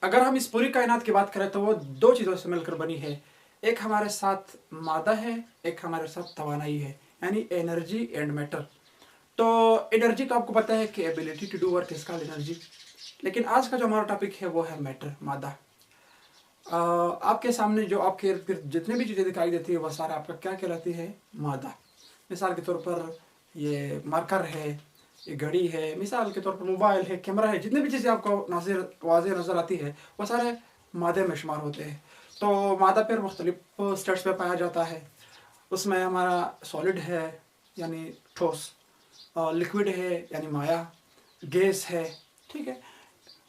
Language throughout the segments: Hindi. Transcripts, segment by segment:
अगर हम इस पूरी कायनात की बात करें तो वो दो चीज़ों से मिलकर बनी है। एक हमारे साथ मादा है, एक हमारे साथ तवानाई है, यानी एनर्जी एंड मैटर। तो एनर्जी तो आपको पता है कि ability to do work is called energy, लेकिन आज का जो हमारा टॉपिक है वो है मैटर, मादा। आपके सामने जो आपके इर्द गिर्द जितने भी चीज़ें दिखाई देती है वह सारा आपका क्या कहलाती है? मादा। मिसाल के तौर पर ये मार्कर है, ये घड़ी है, मिसाल के तौर पर मोबाइल है, कैमरा है, जितनी भी चीज़ें आपको वाज़ेह नज़र आती है वो सारे मादे में शुमार होते हैं। तो मादा फिर मुख्तलिफ स्टेट्स पे पाया जाता है। उसमें हमारा सॉलिड है यानी ठोस, लिक्विड है यानी माया, गैस है, ठीक है,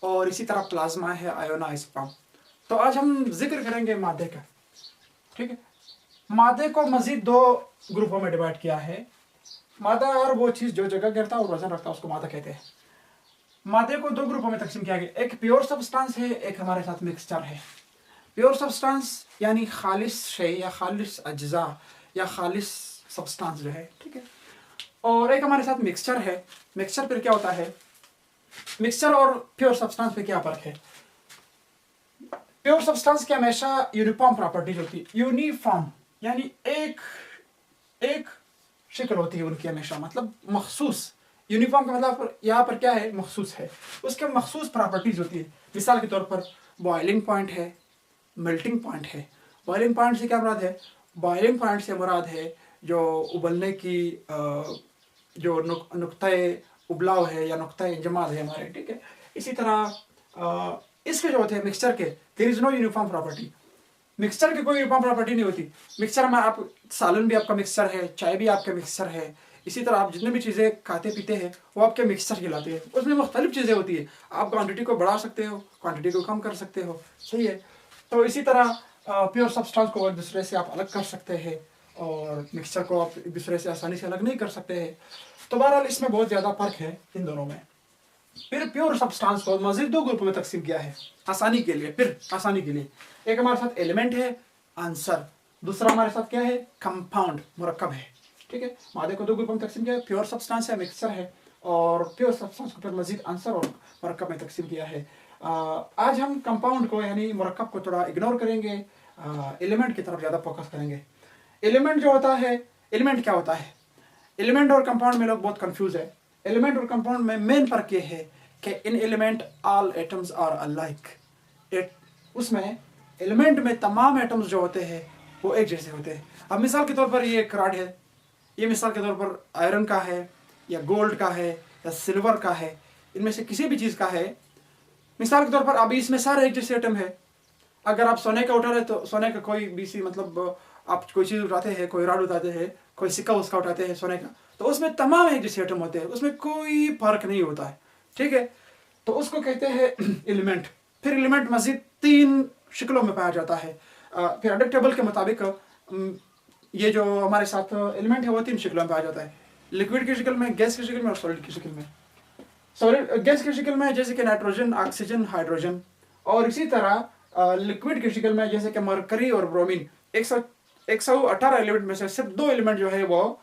और इसी तरह प्लाज्मा है, आयोनाइज फॉर्म। तो आज हम जिक्र करेंगे मादे का, ठीक है। मादे को मजीद दो ग्रुपों में डिवाइड किया है। मादा और वो चीज़ जो जगह गिरता है और वजन रखता है उसको मादा कहते हैं। मादे को दो ग्रुपों में तकसीम किया गया, एक प्योर सब्सटेंस है, एक हमारे साथ मिक्सचर है। प्योर सब्सटेंस यानी खालिस शे या खालिस अज्जा या खालिस सब्सटेंस जो है, ठीक है। और एक हमारे साथ मिक्सचर है। मिक्सचर फिर क्या होता है? मिक्सचर और प्योर सब्सटेंस पे क्या फर्क है? प्योर सब्सटेंस की हमेशा यूनिफॉर्म प्रॉपर्टीज होती है, यूनिफॉर्म यानी एक शक्ल होती है उनकी हमेशा, मतलब मखसूस। यूनिफॉर्म का मतलब यहाँ पर क्या है? मखसूस है, उसके मखसूस प्रॉपर्टीज होती है। मिसाल के तौर पर बॉइलिंग पॉइंट है, मेल्टिंग पॉइंट है। बॉइलिंग पॉइंट से क्या मुराद है? बॉइलिंग पॉइंट से मुराद है जो उबलने की जो नुक्ते उबलाव है या नुक्ते इंजमाद है हमारे, ठीक है। इसी तरह इसके जो होते हैं मिक्सचर के, there is no uniform property. Mixture की कोई यूनिफॉर्म प्रॉपर्टी नहीं होती। मिक्सचर में आप सालन भी आपका मिक्सचर है, चाय भी आपका मिक्सचर है, इसी तरह आप जितने भी चीज़ें खाते पीते हैं वो आपके मिक्सचर कहलाते हैं। उसमें मुख्तलिफ चीज़ें होती है, आप क्वांटिटी को बढ़ा सकते हो, क्वांटिटी को कम कर सकते हो, सही है। तो इसी तरह प्योर सब्सटेंस को एक दूसरे से आप अलग कर सकते हैं और मिक्सचर को आप एक दूसरे से आसानी से अलग नहीं कर सकते हैं। तो बहरहाल इसमें बहुत ज़्यादा फ़र्क है इन दोनों में। फिर प्योर सब्सटेंस को मजीद दो ग्रुप में तकसीम किया है आसानी के लिए। फिर आसानी के लिए एक हमारे साथ एलिमेंट है, आंसर। दूसरा हमारे साथ क्या है? कंपाउंड, मुरक्कब है, ठीक है। मादे को दो ग्रुप में तकसीम किया है, प्योर सब्सटेंस है, मिक्सचर है, और प्योर सब्सटेंस को फिर मजीद आंसर और मुरक्कब में तकसीम किया है। आज हम कंपाउंड को यानी मुरक्कब को थोड़ा इग्नोर करेंगे, एलिमेंट की तरफ ज़्यादा फोकस करेंगे। एलिमेंट जो होता है, एलिमेंट क्या होता है? एलिमेंट और कंपाउंड में लोग बहुत कंफ्यूज है। एलिमेंट और कंपाउंड में मेन फर्क ये है कि in element all atoms are alike. उसमें एलिमेंट में तमाम एटम्स जो होते हैं वो एक जैसे होते हैं। अब मिसाल के तौर पर ये एक रॉड है, ये मिसाल के तौर पर आयरन का है या गोल्ड का है या सिल्वर का है, इनमें से किसी भी चीज़ का है। मिसाल के तौर पर अभी इसमें सारे एक जैसे एटम है। अगर आप सोने का उठा रहे तो सोने का कोई भी सी मतलब आप कोई चीज़ उठाते हैं, कोई रॉड उठाते हैं, कोई सिक्का उसका उठाते हैं सोने का, तो उसमें तमाम एक जैसे एटम होते हैं, उसमें कोई फर्क नहीं होता है, ठीक है। तो उसको कहते हैं एलिमेंट। फिर एलिमेंट मजीद तीन शक्लों में पाया जाता है। फिर अडक टेबल के मुताबिक ये जो हमारे साथ एलिमेंट है वो तीन शक्लों में पाया जाता है, लिक्विड की शक्ल में, गैस की शक्ल में और सॉलिड की शक्ल में। सॉलिड गैस की शक्ल में जैसे कि नाइट्रोजन, ऑक्सीजन, हाइड्रोजन, और इसी तरह लिक्विड की शक्ल में जैसे कि मरकरी और ब्रोमीन। 118 एलिमेंट में से सिर्फ दो एलिमेंट जो है वो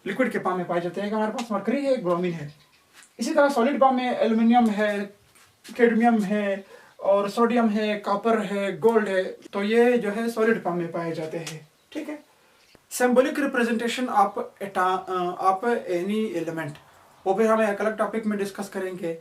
लिक्विड के फॉर्म में पाए जाते हैं। हमारे पास मरकरी है, एक ब्रोमीन है। इसी तरह सॉलिड फॉर्म में एल्युमिनियम है, कैडमियम है, और सोडियम है, कॉपर है, गोल्ड है। तो ये जो है सॉलिड फॉर्म में पाए जाते हैं, ठीक है। Symbolic representation of any element, वो फिर हम एक अलग टॉपिक में डिस्कस करेंगे।